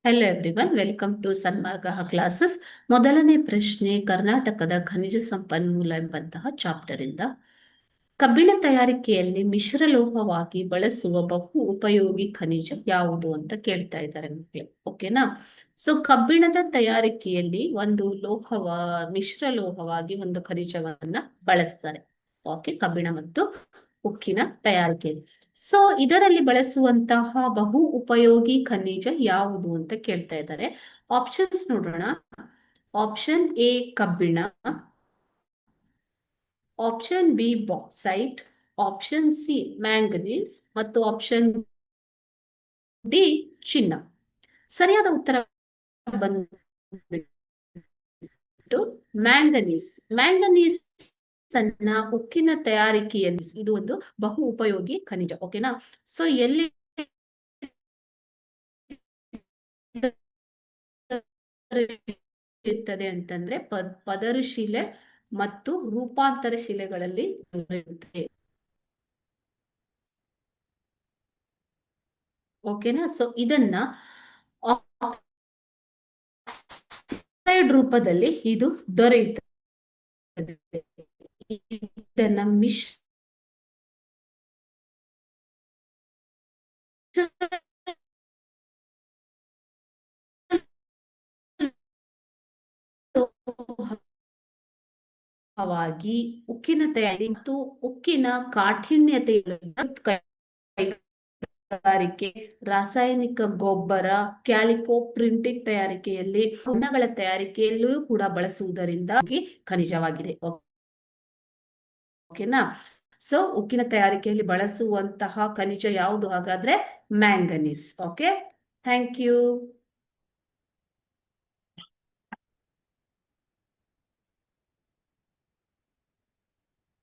Hello everyone, welcome to Sanmarga classes. ಮೊದಲನೇ ಪ್ರಶ್ನೆ, ಕರ್ನಾಟಕದ ಖನಿಜ ಸಂಪನ್ಮೂಲ ಎಂಬಂತಹ ಚಾಪ್ಟರ್ ಇಂದ ಕಬ್ಬಿಣ ತಯಾರಿಕೆಯಲ್ಲಿ ಮಿಶ್ರಲೋಹವಾಗಿ ಬಳಸುವ ಬಹು ಉಪಯೋಗಿ ಖನಿಜ ಯಾವುದು ಅಂತ ಕೇಳ್ತಾ ಇದ್ದಾರೆ ಮಕ್ಕಳು. ಓಕೆನಾ? ಸೊ ಕಬ್ಬಿಣದ ತಯಾರಿಕೆಯಲ್ಲಿ ಒಂದು ಮಿಶ್ರಲೋಹವಾಗಿ ಒಂದು ಖನಿಜವನ್ನ ಬಳಸ್ತಾರೆ. ಓಕೆ, ಕಬ್ಬಿಣ ಮತ್ತು ಉಕ್ಕಿನ ತಯಾರಿಕೆ. ಸೊ ಇದರಲ್ಲಿ ಬಳಸುವಂತಹ ಬಹು ಉಪಯೋಗಿ ಖನಿಜ ಯಾವುದು ಅಂತ ಕೇಳ್ತಾ ಇದ್ದಾರೆ. ಆಪ್ಷನ್ಸ್ ನೋಡೋಣ. ಆಪ್ಷನ್ ಎ ಕಬ್ಬಿಣ, option B bauxite, option C manganese ಮತ್ತು ಆಪ್ಷನ್ ಡಿ ಚಿನ್ನ. ಸರಿಯಾದ ಉತ್ತರ ಬಂದ್ಬಿಟ್ಟು ಮ್ಯಾಂಗನೀಸ್. ಮ್ಯಾಂಗನೀಸ್ ಅನ್ನ ಉಕ್ಕಿನ ತಯಾರಿಕೆಯಲ್ಲಿ ಇದು ಒಂದು ಬಹು ಉಪಯೋಗಿ ಖನಿಜ. ಓಕೆನಾ? ಸೊ ಎಲ್ಲಿ ಇರ್ತದೆ ಅಂತಂದ್ರೆ ಪದರ ಶಿಲೆ ಮತ್ತು ರೂಪಾಂತರ ಶಿಲೆಗಳಲ್ಲಿ ಇರುತ್ತೆ. ಓಕೆನಾ? ಸೊ ಇದನ್ನ ಆಕ್ಸೈಡ್ ರೂಪದಲ್ಲಿ ಇದು ದೊರೆಯುತ್ತದೆ. ಇದನ್ನ ಉಕ್ಕಿನ ತಯಾರಿ ಮತ್ತು ಉಕ್ಕಿನ ಕಾಠಿಣ್ಯತೆ, ತಯಾರಿಕೆ, ರಾಸಾಯನಿಕ ಗೊಬ್ಬರ, ಕ್ಯಾಲಿಕೋ ಪ್ರಿಂಟಿಂಗ್ ತಯಾರಿಕೆಯಲ್ಲಿ, ಬಣ್ಣಗಳ ತಯಾರಿಕೆಯಲ್ಲೂ ಕೂಡ ಬಳಸುವುದರಿಂದ ಖನಿಜವಾಗಿದೆ. ಓಕೆನಾ? ಸೊ ಉಕ್ಕಿನ ತಯಾರಿಕೆಯಲ್ಲಿ ಬಳಸುವಂತಹ ಖನಿಜ ಯಾವುದು ಹಾಗಾದ್ರೆ? ಮ್ಯಾಂಗನೀಸ್. Okay, thank you.